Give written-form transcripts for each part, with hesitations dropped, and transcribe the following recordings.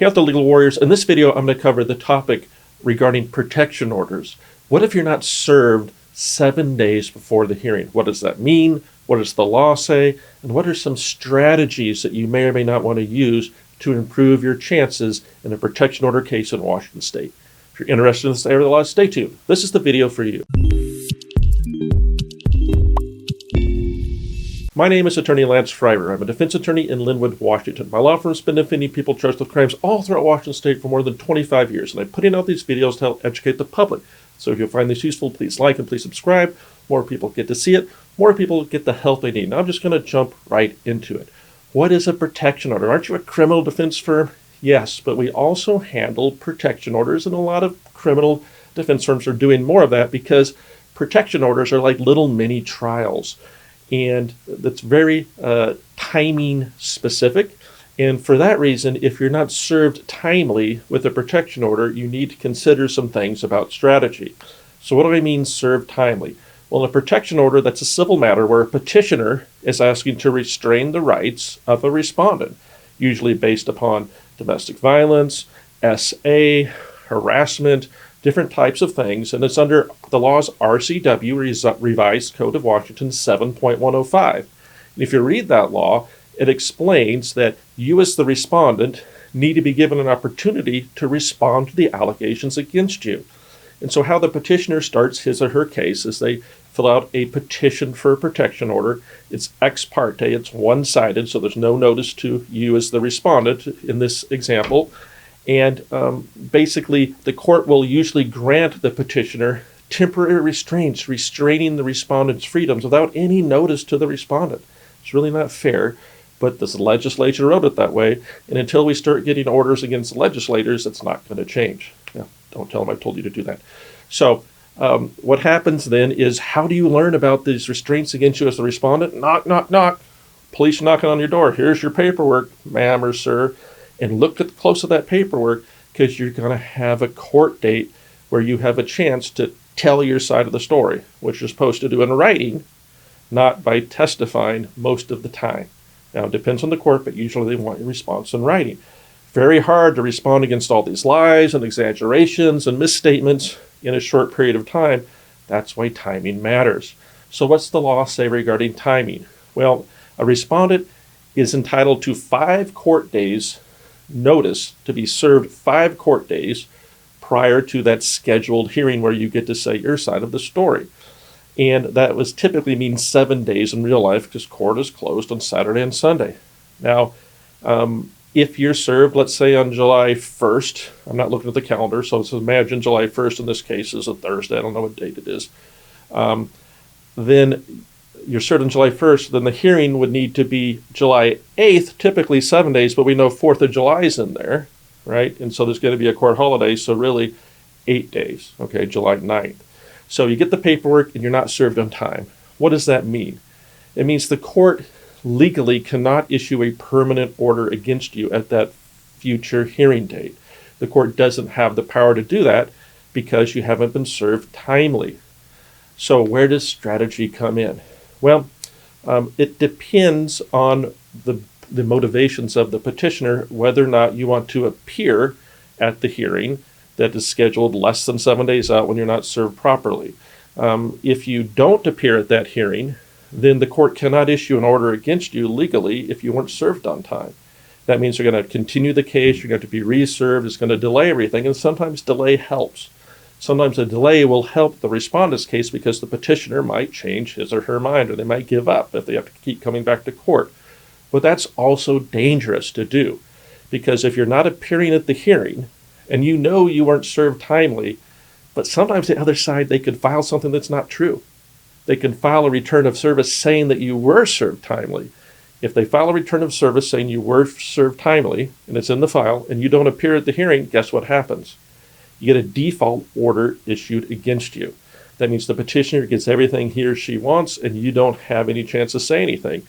Hey out there, legal warriors. In this video, I'm going to cover the topic regarding protection orders. What if you're not served 7 days before the hearing? What does that mean? What does the law say? And what are some strategies that you may or may not want to use to improve your chances in a protection order case in Washington State? If you're interested in this area of the law, stay tuned. This is the video for you. My name is Attorney Lance Fryrear. I'm a defense attorney in Lynnwood, Washington. My law firm's been defending people charged with crimes all throughout Washington State for more than 25 years, and I'm putting out these videos to help educate the public. So if you find this useful, please like and please subscribe. More people get to see it. More people get the help they need. Now I'm just going to jump right into it. What is a protection order? Aren't you a criminal defense firm? Yes, but we also handle protection orders, and a lot of criminal defense firms are doing more of that because protection orders are like little mini trials. And that's very timing specific. And for that reason, if you're not served timely with a protection order, you need to consider some things about strategy. So what do I mean served timely? Well, in a protection order, that's a civil matter where a petitioner is asking to restrain the rights of a respondent, usually based upon domestic violence, SA, harassment, different types of things, and it's under the law's RCW, Revised Code of Washington 7.105. And if you read that law, it explains that you as the respondent need to be given an opportunity to respond to the allegations against you. And so how the petitioner starts his or her case is they fill out a petition for a protection order. It's ex parte, it's one-sided, so there's no notice to you as the respondent in this example. And basically, the court will usually grant the petitioner temporary restraints, restraining the respondent's freedoms without any notice to the respondent. It's really not fair, but the legislature wrote it that way. And until we start getting orders against legislators, it's not going to change. Yeah, don't tell them I told you to do that. So what happens then is, how do you learn about these restraints against you as the respondent? Knock, knock, knock. Police knocking on your door. Here's your paperwork, ma'am or sir. And look close at that paperwork, because you're going to have a court date where you have a chance to tell your side of the story, which you're supposed to do in writing, not by testifying most of the time. Now, it depends on the court, but usually they want your response in writing. Very hard to respond against all these lies and exaggerations and misstatements in a short period of time. That's why timing matters. So what's the law say regarding timing? Well, a respondent is entitled to 5 court days notice to be served 5 court days prior to that scheduled hearing where you get to say your side of the story. And that was typically means 7 days in real life, because court is closed on Saturday and Sunday. Now, if you're served, let's say on July 1st, I'm not looking at the calendar, so let's imagine July 1st in this case is a Thursday, I don't know what date it is. Then you're served on July 1st, then the hearing would need to be July 8th, typically 7 days, but we know 4th of July is in there, right? And so there's going to be a court holiday, so really 8 days, okay, July 9th. So you get the paperwork and you're not served on time. What does that mean? It means the court legally cannot issue a permanent order against you at that future hearing date. The court doesn't have the power to do that because you haven't been served timely. So where does strategy come in? Well, it depends on the motivations of the petitioner, whether or not you want to appear at the hearing that is scheduled less than 7 days out when you're not served properly. If you don't appear at that hearing, then the court cannot issue an order against you legally if you weren't served on time. That means you're going to continue the case, you're going to be reserved, it's going to delay everything, and sometimes delay helps. Sometimes a delay will help the respondent's case because the petitioner might change his or her mind, or they might give up if they have to keep coming back to court. But that's also dangerous to do, because if you're not appearing at the hearing and you know you weren't served timely, but sometimes the other side, they could file something that's not true. They can file a return of service saying that you were served timely. If they file a return of service saying you were served timely, and it's in the file, and you don't appear at the hearing, guess what happens? You get a default order issued against you. That means the petitioner gets everything he or she wants, and you don't have any chance to say anything.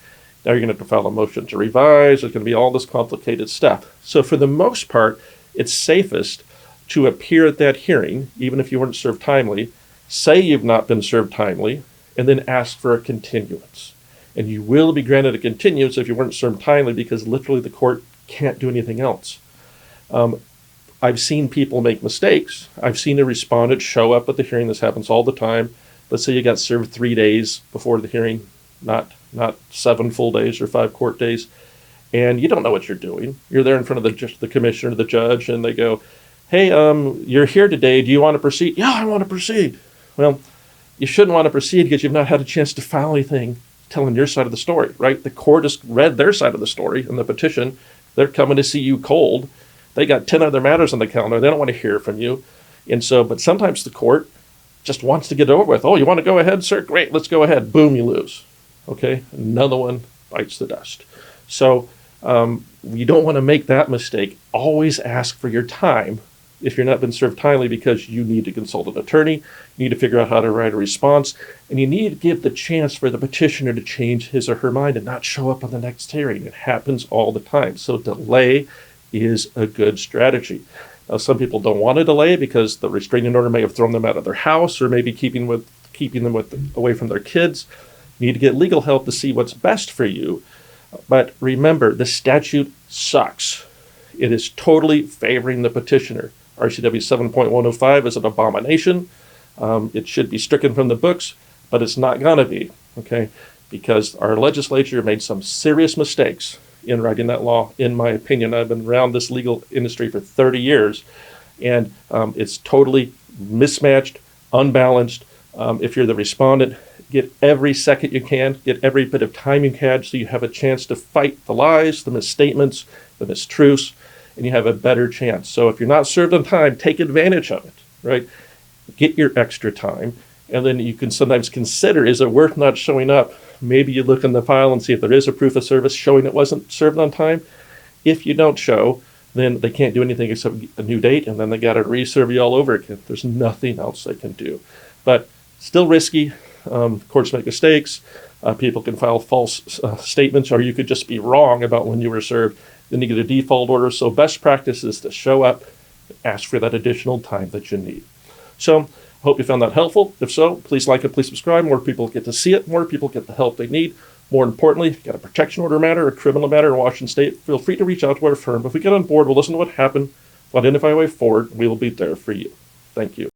Now you're going to have to file a motion to revise. There's going to be all this complicated stuff. So for the most part, it's safest to appear at that hearing, even if you weren't served timely, say you've not been served timely, and then ask for a continuance. And you will be granted a continuance if you weren't served timely, because literally the court can't do anything else. I've seen people make mistakes. I've seen a respondent show up at the hearing. This happens all the time. Let's say you got served 3 days before the hearing, not 7 full days or 5 court days, and you don't know what you're doing. You're there in front of the commissioner, the judge, and they go, "Hey, you're here today. Do you want to proceed?" "Yeah, I want to proceed." Well, you shouldn't want to proceed because you've not had a chance to file anything telling your side of the story, right? The court has read their side of the story in the petition. They're coming to see you cold. They got 10 other matters on the calendar. They don't want to hear from you. And so, but sometimes the court just wants to get it over with. "Oh, you want to go ahead, sir? Great, let's go ahead." Boom, you lose. Okay? Another one bites the dust. So you don't want to make that mistake. Always ask for your time if you're not been served timely, because you need to consult an attorney, you need to figure out how to write a response, and you need to give the chance for the petitioner to change his or her mind and not show up on the next hearing. It happens all the time. So delay is a good strategy. Now, some people don't want to delay because the restraining order may have thrown them out of their house, or maybe keeping them away from their kids. You need to get legal help to see what's best for you. But remember, the statute sucks. It is totally favoring the petitioner. RCW 7.105 is an abomination. It should be stricken from the books, but it's not going to be, okay? Because our legislature made some serious mistakes in writing that law, in my opinion. I've been around this legal industry for 30 years, and it's totally mismatched, unbalanced. If you're the respondent, get every second you can, get every bit of time you can, so you have a chance to fight the lies, the misstatements, the mistruths, and you have a better chance. So if you're not served on time, take advantage of it, right? Get your extra time, and then you can sometimes consider, is it worth not showing up? Maybe you look in the file and see if there is a proof of service showing it wasn't served on time. If you don't show, then they can't do anything except a new date, and then they got to reserve you all over again. There's nothing else they can do. But still risky. Courts make mistakes. People can file false statements, or you could just be wrong about when you were served. Then you get a default order. So best practice is to show up, ask for that additional time that you need. So I hope you found that helpful. If so, please like it, please subscribe. More people get to see it. More people get the help they need. More importantly, if you've got a protection order matter, a criminal matter in Washington State, feel free to reach out to our firm. If we get on board, we'll listen to what happened, we'll identify a way forward, and we will be there for you. Thank you.